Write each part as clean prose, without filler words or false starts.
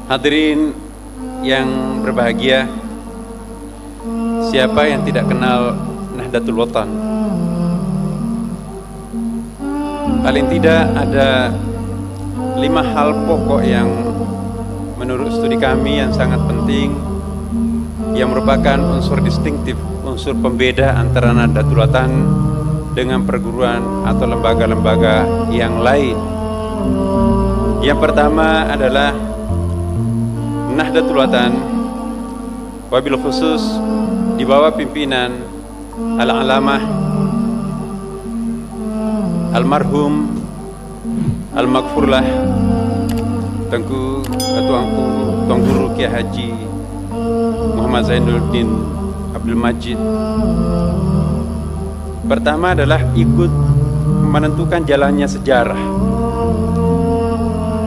Hadirin yang berbahagia, siapa yang tidak kenal Nahdlatul Watan? Paling tidak ada 5 hal pokok yang menurut studi kami yang sangat penting, yang merupakan unsur distintif, unsur pembeda antara Nahdlatul Watan dengan perguruan atau lembaga-lembaga yang lain. Yang pertama adalah Nahdlatul Watan wabil khusus di bawah pimpinan Al-Alamah Almarhum Al-Maghfurlah Tuan Guru Kiai Haji Muhammad Zainuddin Abdul Majid. Pertama adalah ikut menentukan jalannya sejarah.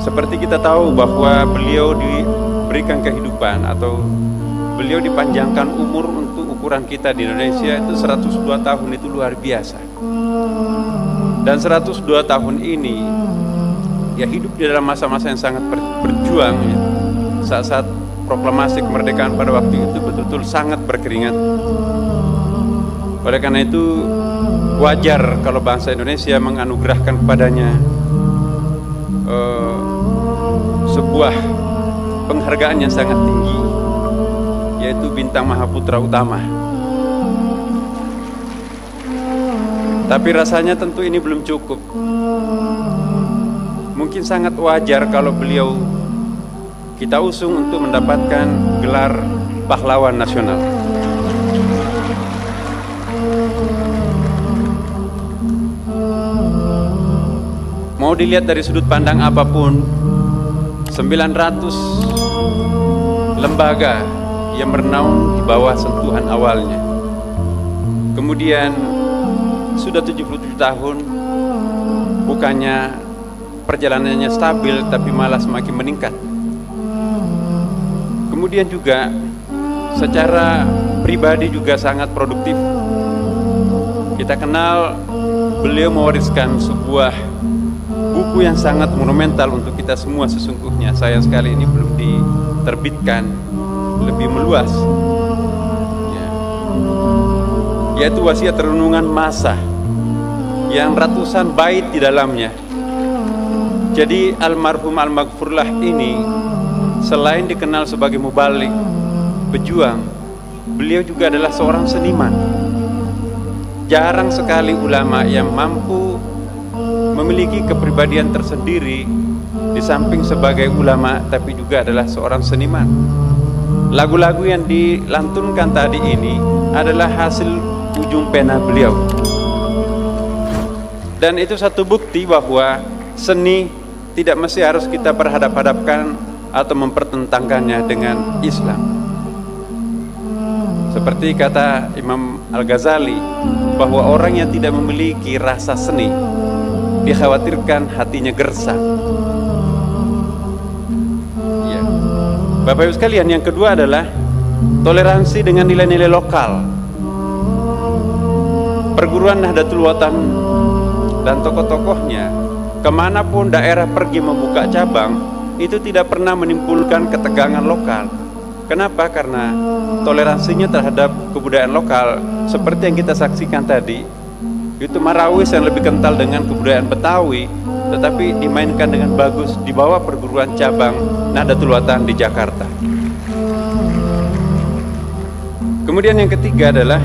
Seperti kita tahu bahwa beliau diberikan kehidupan atau beliau dipanjangkan umur untuk ukuran kita di Indonesia itu 102 tahun, itu luar biasa. Dan 102 tahun ini ya hidup di dalam masa-masa yang sangat berjuang ya. Saat-saat proklamasi kemerdekaan pada waktu itu betul-betul sangat berkeringat. Oleh karena itu wajar kalau bangsa Indonesia menganugerahkan kepadanya sebuah penghargaan yang sangat tinggi, yaitu Bintang Mahaputra Utama. Tapi rasanya tentu ini belum cukup. Mungkin sangat wajar kalau beliau kita usung untuk mendapatkan gelar pahlawan nasional. Mau dilihat dari sudut pandang apapun, 900 lembaga yang bernaung di bawah sentuhan awalnya. Kemudian sudah 77 tahun, bukannya perjalanannya stabil, tapi malah semakin meningkat. Kemudian juga secara pribadi juga sangat produktif. Kita kenal beliau mewariskan sebuah buku yang sangat monumental untuk kita semua sesungguhnya. Sayang sekali ini belum diterbitkan lebih meluas ya. Yaitu Wasiat Renungan Masa yang ratusan bait di dalamnya. Jadi almarhum Al-Maghfurlah ini selain dikenal sebagai mubalik, pejuang, beliau juga adalah seorang seniman. Jarang sekali ulama yang mampu memiliki kepribadian tersendiri di samping sebagai ulama tapi juga adalah seorang seniman. Lagu-lagu yang dilantunkan tadi ini adalah hasil ujung pena beliau. Dan itu satu bukti bahwa seni tidak mesti harus kita berhadap-hadapkan atau mempertentangkannya dengan Islam. Seperti kata Imam Al-Ghazali bahwa orang yang tidak memiliki rasa seni dikhawatirkan hatinya gersang. Ya. Bapak Ibu sekalian, yang kedua adalah toleransi dengan nilai-nilai lokal. Perguruan Nahdlatul Watan dan tokoh-tokohnya kemanapun daerah pergi membuka cabang, itu tidak pernah menimbulkan ketegangan lokal. Kenapa? Karena toleransinya terhadap kebudayaan lokal seperti yang kita saksikan tadi, itu Marawis yang lebih kental dengan kebudayaan Betawi, tetapi dimainkan dengan bagus di bawah perguruan cabang Nahdlatul Watan di Jakarta. Kemudian yang ketiga adalah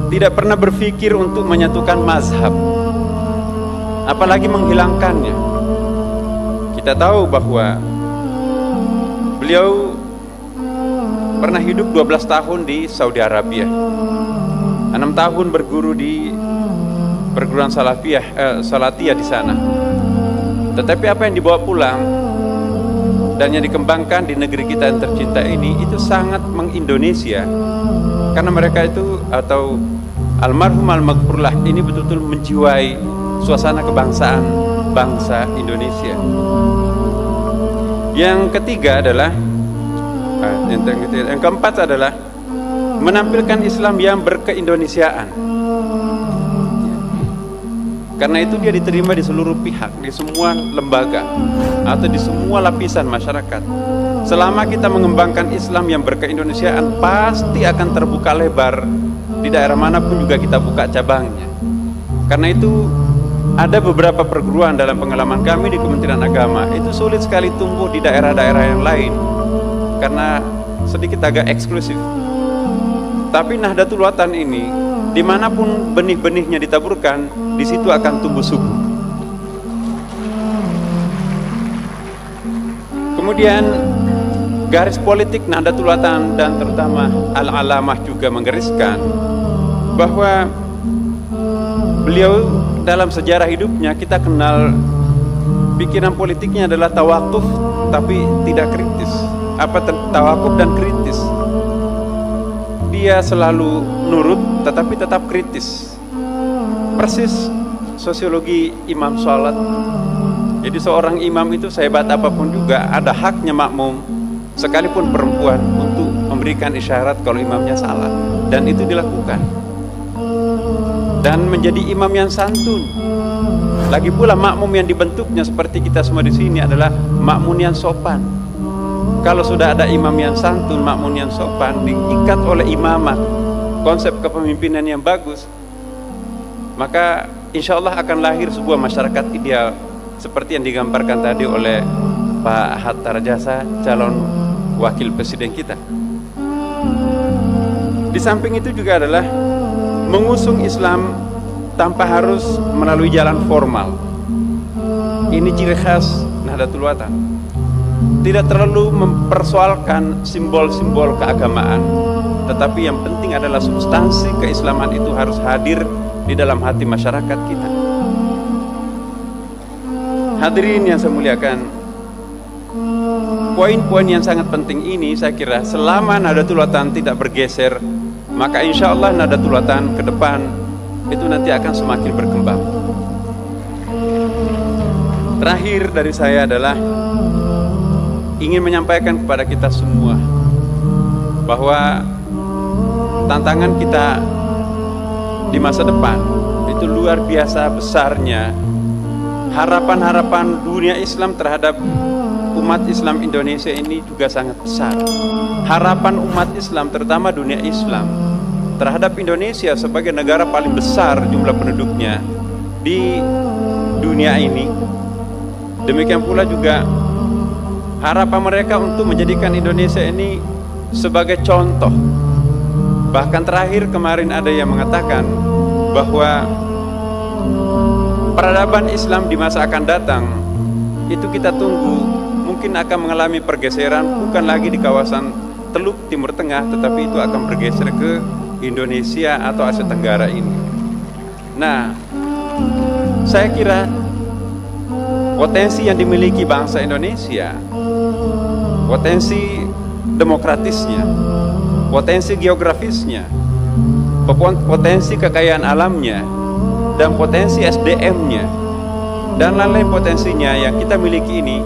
tidak pernah berpikir untuk menyatukan mazhab, apalagi menghilangkannya. Kita tahu bahwa beliau pernah hidup 12 tahun di Saudi Arabia, 6 tahun berguru di perguruan Salatiyah di sana. Tetapi apa yang dibawa pulang dan yang dikembangkan di negeri kita yang tercinta ini itu sangat mengindonesia, karena mereka itu atau almarhum Al-Maghfurlah ini betul-betul menjiwai suasana kebangsaan bangsa Indonesia. Yang ketiga adalah yang keempat adalah menampilkan Islam yang berkeindonesiaan. Karena itu dia diterima di seluruh pihak, di semua lembaga atau di semua lapisan masyarakat. Selama kita mengembangkan Islam yang berkeindonesiaan, pasti akan terbuka lebar. Di daerah manapun juga kita buka cabangnya. Karena itu ada beberapa perguruan dalam pengalaman kami di Kementerian Agama itu sulit sekali tumbuh di daerah-daerah yang lain karena sedikit agak eksklusif. Tapi Nahdlatul Watan ini, dimanapun benih-benihnya ditaburkan, di situ akan tumbuh subur. Kemudian garis politik Nahdlatul Watan dan terutama Al-Alamah juga menggariskan bahwa beliau dalam sejarah hidupnya kita kenal pikiran politiknya adalah tawakuf tapi tidak kritis. Tawakuf dan kritis. Dia selalu nurut tetapi tetap kritis. Persis sosiologi imam sholat. Jadi seorang imam itu sehebat apapun juga ada haknya makmum sekalipun perempuan untuk memberikan isyarat kalau imamnya salah, dan itu dilakukan. Dan menjadi imam yang santun. Lagi pula makmum yang dibentuknya seperti kita semua di sini adalah makmum yang sopan. Kalau sudah ada imam yang santun, makmum yang sopan, diikat oleh imamah, konsep kepemimpinan yang bagus, maka insya Allah akan lahir sebuah masyarakat ideal seperti yang digambarkan tadi oleh Pak Hatta Rajasa, calon wakil presiden kita. Di samping itu juga adalah mengusung Islam tanpa harus melalui jalan formal. Ini ciri khas Nahdlatul Watan. Tidak terlalu mempersoalkan simbol-simbol keagamaan, tetapi yang penting adalah substansi keislaman itu harus hadir di dalam hati masyarakat kita. Hadirin yang saya muliakan, poin-poin yang sangat penting ini saya kira selama Nahdlatul Watan tidak bergeser, maka insya Allah Nahdlatul Watan ke depan itu nanti akan semakin berkembang. Terakhir dari saya adalah ingin menyampaikan kepada kita semua bahwa tantangan kita di masa depan itu luar biasa besarnya. Harapan-harapan dunia Islam terhadap umat Islam Indonesia ini juga sangat besar. Harapan umat Islam, terutama dunia Islam, terhadap Indonesia sebagai negara paling besar jumlah penduduknya di dunia ini. Demikian pula juga harapan mereka untuk menjadikan Indonesia ini sebagai contoh. Bahkan terakhir kemarin ada yang mengatakan bahwa peradaban Islam di masa akan datang itu kita tunggu mungkin akan mengalami pergeseran, bukan lagi di kawasan Teluk Timur Tengah, tetapi itu akan bergeser ke Indonesia atau Asia Tenggara ini. Nah, saya kira potensi yang dimiliki bangsa Indonesia, potensi demokratisnya, potensi geografisnya, potensi kekayaan alamnya, dan potensi SDM-nya, dan lain-lain potensinya yang kita miliki ini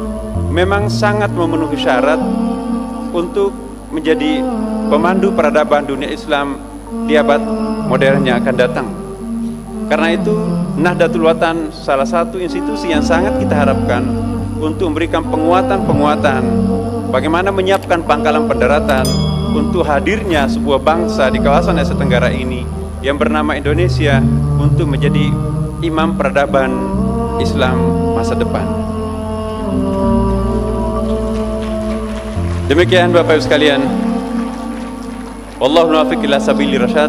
memang sangat memenuhi syarat untuk menjadi pemandu peradaban dunia Islam di abad modern yang akan datang. Karena itu Nahdlatul Watan salah satu institusi yang sangat kita harapkan untuk memberikan penguatan-penguatan bagaimana menyiapkan pangkalan pendaratan untuk hadirnya sebuah bangsa di kawasan Asia Tenggara ini yang bernama Indonesia untuk menjadi imam peradaban Islam masa depan. Demikian Bapak Ibu sekalian. Wallahu muwaffiq ila sabilir rasyad.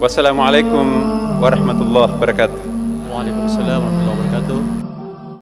Wassalamualaikum warahmatullahi wabarakatuh. Waalaikumsalam warahmatullahi wabarakatuh.